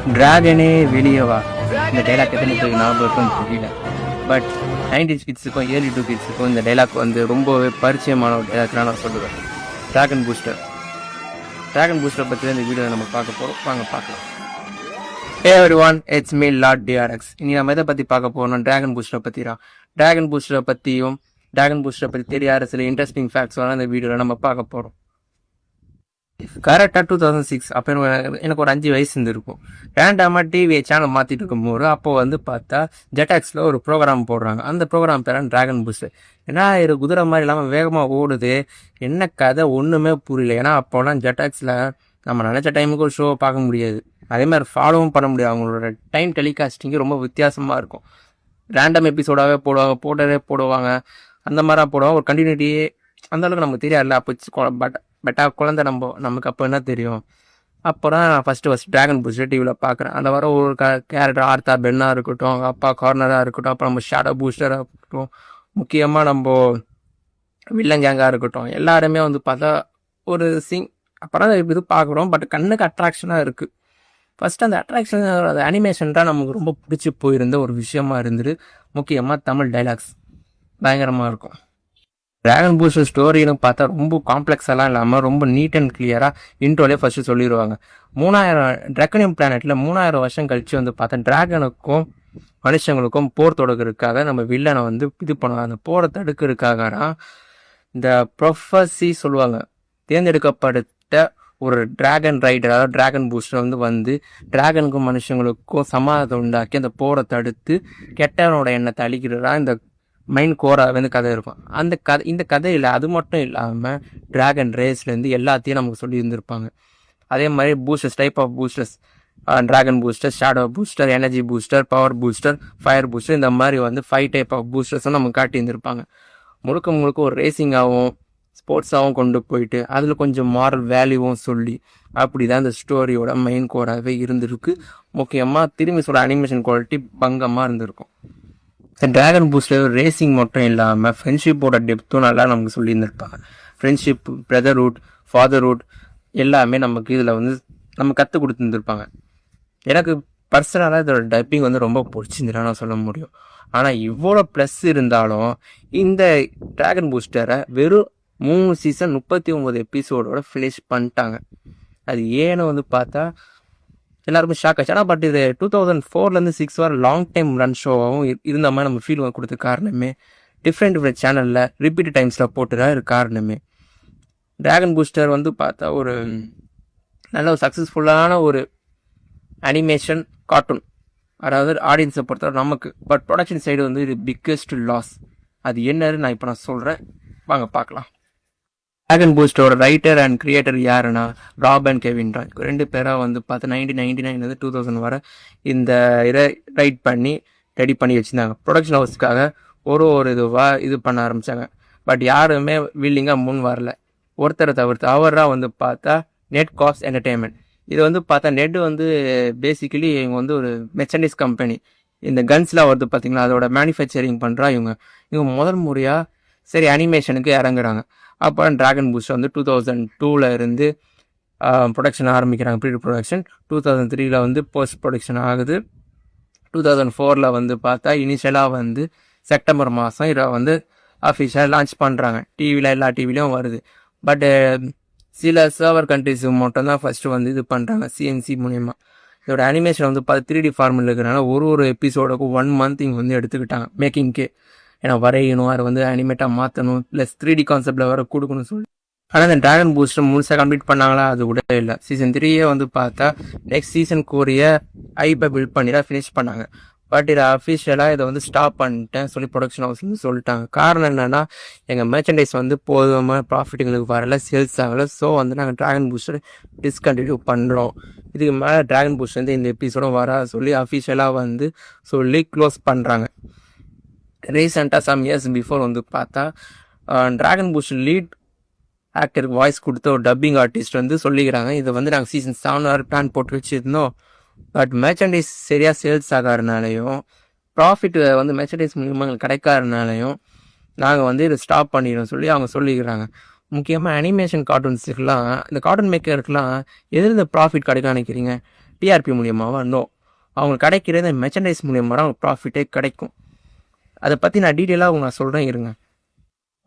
டிராகனே வெளியே வா. இந்த டைலாக் எத்தனை பேருக்கு ஞாபகம் இருக்குன்னு தெரியல. பட் 90s கிட்ஸுக்கும் ஏர்லி 2 கிட்ஸுக்கும் இந்த டைலாக் வந்து ரொம்பவே பரிச்சயமான ஒரு டைலாக்லாம் நான் சொல்லுவேன். டிராகன் பூஸ்டர் பற்றி தான் இந்த வீடியோவில் நம்ம பார்க்க போகிறோம். வாங்க பார்க்கலாம். Hey everyone, it's me Lord DRX. இனி நம்ம எதை பற்றி பார்க்க போகிறோம்? டிராகன் பூஸ்டரை பற்றி தெரியாத சில இன்ட்ரெஸ்டிங் ஃபேக்ட்ஸ் இந்த வீடியோவில் நம்ம பார்க்க போகிறோம். கரெக்டாக 2006 அப்போ எனக்கு ஒரு 5 வயசு இருந்திருக்கும். ரேண்டமாக டிவி சேனல் மாற்றிட்டு இருக்கும்போது அப்போ வந்து பார்த்தா ஜெட்டாக்ஸில் ஒரு ப்ரோக்ராம் போடுறாங்க. அந்த ப்ரோக்ராம் பேர் டிராகன் பூஸ்டர். ஏன்னா இது குதிரை மாதிரி இல்லாமல் வேகமாக ஓடுது. என்ன கதை ஒன்றுமே புரியல. ஏன்னா அப்போலாம் ஜெட்டாக்ஸில் நம்ம நினச்ச டைமுக்கு ஒரு ஷோ பார்க்க முடியாது. அதே மாதிரி ஃபாலோவும் பண்ண முடியாது. அவங்களோட டைம் டெலிகாஸ்டிங்கு ரொம்ப வித்தியாசமாக இருக்கும். ரேண்டம் எபிசோடாகவே போடுவாங்க. அந்த மாதிரி போடுவாங்க. ஒரு கண்டினியூட்டியே அந்தளவுக்கு நமக்கு தெரியாதுல்ல. அப்போ பட் குழந்தை நமக்கு அப்போ என்ன தெரியும். அப்போ தான் நான் ஃபஸ்ட்டு டிராகன் பூஸ்டர் டிவியில் பார்க்குறேன். அந்த வர ஒரு கேரக்டர் ஆர்த்தா பென்னாக இருக்கட்டும், அவங்க அப்பா கார்னராக இருக்கட்டும், அப்புறம் நம்ம ஷேடோ பூஸ்டராக இருக்கட்டும், முக்கியமாக நம்ம வில்லன் கேங்காக இருக்கட்டும், எல்லாருமே வந்து பார்த்தா ஒரு அப்புறம் இது பார்க்குறோம். பட் கண்ணுக்கு அட்ராக்ஷனாக இருக்குது. ஃபஸ்ட்டு அந்த அட்ராக்ஷன் அந்த அனிமேஷன் தான் நமக்கு ரொம்ப பிடிச்சி போயிருந்த ஒரு விஷயமா இருந்துது. முக்கியமாக தமிழ் டைலாக்ஸ் பயங்கரமாக இருக்கும். டிராகன் பூஸ்டர் ஸ்டோரின்னு பார்த்தா ரொம்ப காம்ப்ளெக்ஸெல்லாம் இல்லாமல் ரொம்ப நீட் அண்ட் கிளியராக இன்ட்ரோலே ஃபஸ்ட்டு சொல்லிடுவாங்க. 3000 ட்ராகனியம் பிளானெட்டில் 3000 வருஷம் கழிச்சு வந்து பார்த்தா டிராகனுக்கும் மனுஷங்களுக்கும் போர் தொடக்கிறதுக்காக நம்ம வில்லனை வந்து இது பண்ணுவாங்க. அந்த போரை தடுக்கிறதுக்காக இந்த ப்ரொஃபஸி சொல்லுவாங்க. தேர்ந்தெடுக்கப்பட்ட ஒரு டிராகன் ரைடர், அதாவது டிராகன் பூஸ்டர் வந்து டிராகனுக்கும் மனுஷங்களுக்கும் சமாதானத்தை உண்டாக்கி அந்த போரை தடுத்து கெட்டவனோட எண்ணத்தை அழிக்கிறதா இந்த மைண்ட் கோராக வந்து கதை இருக்கும். இந்த கதையில் அது மட்டும் இல்லாமல் டிராகன் ரேஸ்லேருந்து எல்லாத்தையும் நமக்கு சொல்லி இருந்திருப்பாங்க. அதே மாதிரி boosters, type of boosters, dragon booster, shadow booster, energy booster, power booster, fire booster, இந்த மாதிரி வந்து 5 டைப் ஆஃப் பூஸ்டர்ஸும் நமக்கு காட்டி இருந்திருப்பாங்க. முழுக்க ஒரு ரேசிங்காகவும் ஸ்போர்ட்ஸாகவும் கொண்டு போயிட்டு அதில் கொஞ்சம் மாரல் வேல்யூவும் சொல்லி அப்படி தான் இந்த ஸ்டோரியோட மெயின் கோராகவே இருந்திருக்கு. முக்கியமாக திரும்பி சொல்ல அனிமேஷன் குவாலிட்டி பங்கமாக இருந்திருக்கும். இந்த டிராகன் பூஸ்டர் ரேசிங் மட்டும் இல்லாமல் ஃப்ரெண்ட்ஷிப்போட டெப்த்தும் நல்லா நமக்கு சொல்லியிருந்திருப்பாங்க. ஃப்ரெண்ட்ஷிப், பிரதர்ஹுட், ஃபாதர்ஹுட் எல்லாமே நமக்கு இதில் வந்து நம்ம கற்றுக் கொடுத்துருந்துருப்பாங்க. எனக்கு பர்சனலாக இதோட டப்பிங் வந்து ரொம்ப பிடிச்சிருந்துடா நான் சொல்ல முடியும். ஆனால் இவ்வளோ ப்ளஸ் இருந்தாலும் இந்த டிராகன் பூஸ்டரை வெறும் 3 சீசன் 39 எபிசோடோட ஃபினிஷ் பண்ணிட்டாங்க. அது ஏன்னு வந்து பார்த்தா எல்லாருமே ஷாக் ஆச்சு. ஆனால் பட் இது 2004லேருந்து 6 வரை லாங் டைம் ரன் ஷோவாகவும் இருந்த மாதிரி நம்ம ஃபீல் கொடுத்த காரணமே டிஃப்ரெண்ட் சேனலில் ரிப்பீட் டைம்ஸில் போட்டுதான் இருக்கு காரணமே. டிராகன் பூஸ்டர் வந்து பார்த்தா ஒரு நல்ல ஒரு சக்ஸஸ்ஃபுல்லான ஒரு அனிமேஷன் கார்ட்டூன், அதாவது ஆடியன்ஸை பொறுத்தவரை நமக்கு. பட் ப்ரொடக்ஷன் சைடு வந்து இது பிக்கஸ்ட் லாஸ். அது என்னன்னு நான் சொல்கிறேன், வாங்க பார்க்கலாம். டிராகன் பூஸ்டரோட ரைட்டர் அண்ட் கிரியேட்டர் யாருன்னா ராப் அண்ட் கெவின் ராய். 2 பேராக வந்து பார்த்தா 1999 2000 வரை இந்த இதை ரைட் பண்ணி ரெடி பண்ணி வச்சுருந்தாங்க. ப்ரொடக்ஷன் ஹவுஸ்க்காக ஒரு இது பண்ண ஆரம்பித்தாங்க. பட் யாருமே வில்லிங்காக முன் வரல. ஒருத்தரை தவிர்த்து அவராக வந்து பார்த்தா நெட் காஸ்ட் என்டர்டெயின்மெண்ட். இது வந்து பார்த்தா நெட் வந்து பேசிக்கலி இவங்க வந்து ஒரு மெர்ச்சன்டைஸ் கம்பெனி. இந்த கன்ஸ்லாம் வருது பார்த்தீங்களா, அதோட மேனுஃபேக்சரிங் பண்ணுறா இவங்க முதல் முறையாக சரி அனிமேஷனுக்கு இறங்குறாங்க. அப்போ டிராகன் பூஸ்டர் வந்து 2002 இருந்து ப்ரொடக்ஷன் ஆரம்பிக்கிறாங்க. ப்ரீ ப்ரொடக்ஷன் 2003 வந்து போஸ்ட் ப்ரொடக்ஷன் ஆகுது. 2004 வந்து பார்த்தா இனிஷியலாக வந்து செப்டம்பர் மாதம் இதை வந்து அஃபிஷியலாக லான்ச் பண்ணுறாங்க. டிவியில் எல்லா டிவிலையும் வருது. பட் சில சர்வர் கண்ட்ரிஸுக்கு மட்டும்தான் ஃபஸ்ட்டு வந்து இது பண்ணுறாங்க சிஎன்சி மூலயமா. இதோட அனிமேஷன் வந்து பார்த்து 3D ஃபார்மில் இருக்கிறனால ஒரு எபிசோடுக்கும் 1 மந்த் இங்கே வந்து எடுத்துக்கிட்டாங்க மேக்கிங்க்கே. ஏன்னா வரையணும், அதை வந்து அனிமேட்டாக மாற்றணும், ப்ளஸ் 3D கான்செப்டில் வர கொடுக்கணும்னு சொல்லி. ஆனால் இந்த டிராகன் பூஸ்டர் முழுசாக கம்ப்ளீட் பண்ணாங்களா, அது கூட இல்லை. சீசன் 3 வந்து பார்த்தா நெக்ஸ்ட் சீசனுக்குரிய ஐப்பை பில்ட் பண்ணி தான் ஃபினிஷ் பண்ணாங்க. பட் இதை அஃபிஷியலாக இதை வந்து ஸ்டாப் பண்ணிட்டேன் சொல்லி ப்ரொடக்ஷன் ஹவுஸ் வந்து சொல்லிட்டாங்க. காரணம் என்னென்னா எங்கள் மெர்ச்சன்டைஸ் வந்து போதுமான ப்ராஃபிட்டுங்களுக்கு வரல, சேல்ஸ் ஆகலை. ஸோ வந்து நாங்கள் டிராகன் பூஸ்டர் டிஸ்கண்டினியூ பண்ணுறோம். இதுக்கு மேலே டிராகன் பூஸ்டர் வந்து இந்த எபிசோடும் வர சொல்லி அஃபிஷியலாக வந்து சொல்லி க்ளோஸ் பண்ணுறாங்க. ரீசெண்டாக சம் இயர்ஸ் பிஃபோர் வந்து பார்த்தா டிராகன் பூஸ்டர் லீட் ஆக்டருக்கு வாய்ஸ் கொடுத்த ஒரு டப்பிங் ஆர்டிஸ்ட் வந்து சொல்லிக்கிறாங்க, இதை வந்து நாங்கள் சீசன் 7 வரை பிளான் போட்டு வச்சுருந்தோம். பட் மெர்ச்சன்டைஸ் சரியாக சேல்ஸ் ஆகாதனாலையும் ப்ராஃபிட் வந்து மெர்ச்சன்டைஸ் மூலியமாக எங்களுக்கு கிடைக்காதனாலையும் நாங்கள் வந்து இதை ஸ்டாப் பண்ணிடுறோம் சொல்லி அவங்க சொல்லிக்கிறாங்க. முக்கியமாக அனிமேஷன் கார்ட்டூன்ஸுக்கெலாம், இந்த கார்ட்டூன் மேக்கருக்கெலாம் எதில் இந்த ப்ராஃபிட் கிடைக்க நினைக்கிறீங்க? டிஆர்பி மூலியமாவா? நோ. அவங்களுக்கு கிடைக்கிறது மெர்ச்சன்டைஸ் மூலியமாக தான் அவங்களுக்கு ப்ராஃபிட்டே கிடைக்கும். அதை பற்றி நான் டீட்டெயிலாக நான் சொல்கிறேன் இருங்க.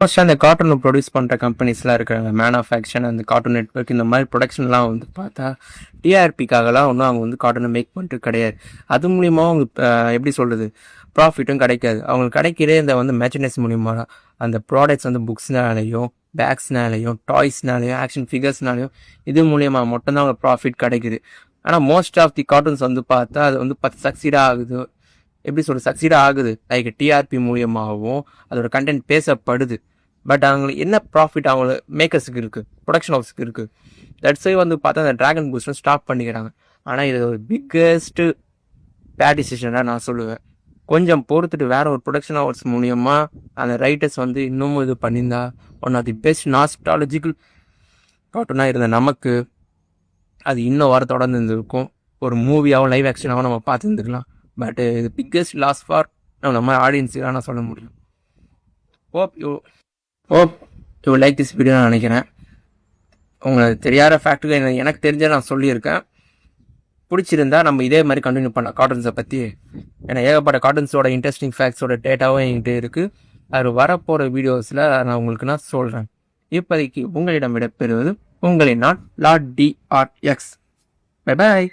மோஸ்ட் அந்த கார்ட்டூன் ப்ரொடியூஸ் பண்ணுற கம்பெனிஸ்லாம் இருக்கிறாங்க, மேனுஃபேக்சர், அந்த கார்ட்டூன் நெட்வொர்க், இந்த மாதிரி ப்ரொடக்ஷன்லாம் வந்து பார்த்தா டிஆர்பிக்காகலாம் ஒன்றும் அவங்க வந்து கார்ட்டூனை மேக் பண்ணிட்டு கிடையாது. அது மூலியமாக அவங்க எப்படி சொல்கிறது, ப்ராஃபிட்டும் கிடைக்காது. அவங்களுக்கு கிடைக்கிறே இந்த வந்து மெர்ச்சன்டைஸ் மூலியமாக தான். அந்த ப்ராடக்ட்ஸ் வந்து புக்ஸ்னாலேயும் பேக்ஸ்னாலேயும் டாய்ஸ்னாலேயும் ஆக்ஷன் ஃபிகர்ஸ்னாலேயும் இது மூலியமாக மட்டும்தான் அவங்க ப்ராஃபிட் கிடைக்குது. ஆனால் மோஸ்ட் ஆஃப் தி கார்ட்டூன்ஸ் வந்து பார்த்தா அது வந்து சக்சீடாக ஆகுது. எப்படி சொல்கிறது, சக்சீடாக ஆகுது லைக் டிஆர்பி மூலியமாகவும் அதோட கண்டென்ட் பேசப்படுது. பட் அவங்களுக்கு என்ன ப்ராஃபிட் அவங்க மேக்கர்ஸுக்கு இருக்குது, ப்ரொடக்ஷன் ஹவுஸுக்கு இருக்குது. தட்ஸ் வை வந்து பார்த்தா அந்த டிராகன் பூஸ்டர் ஸ்டாப் பண்ணிக்கிறாங்க. ஆனால் இது ஒரு பிக்கஸ்ட்டு பேட் டிசிஷனாக நான் சொல்லுவேன். கொஞ்சம் பொறுத்துட்டு வேற ஒரு ப்ரொடக்ஷன் ஹவுஸ் மூலியமாக அந்த ரைட்டர்ஸ் வந்து இன்னமும் இது பண்ணியிருந்தா one of the best nostalgical கார்ட்டூனாக இருந்த நமக்கு அது இன்னும் வர தொடர்ந்து இருந்திருக்கும். ஒரு மூவியாகவும் லைவ் ஆக்ஷனாகவும் நம்ம பார்த்து இருந்துக்கலாம். பட் இது பிக்கஸ்ட் லாஸ் ஃபார் நம்ம ஆடியன்ஸுக்கு நான் சொல்ல முடியும். Hope you like this video நான் நினைக்கிறேன். உங்களுக்கு தெரியாத ஃபேக்ட்டுக்கு எனக்கு தெரிஞ்ச நான் சொல்லியிருக்கேன். பிடிச்சிருந்தா நம்ம இதே மாதிரி கண்டினியூ பண்ணலாம் கார்ட்டூன்ஸை பற்றி. ஏன்னா ஏகப்பட்ட கார்ட்டூன்ஸோட இன்ட்ரெஸ்டிங் ஃபேக்ட்ஸோட டேட்டாவும் என்கிட்ட இருக்குது. அது வரப்போகிற வீடியோஸில் நான் உங்களுக்கு நான் சொல்கிறேன். இப்போதைக்கு உங்களிடம் விடைபெறுவது உங்களின் நான் லார்ட் DRX. Bye bye.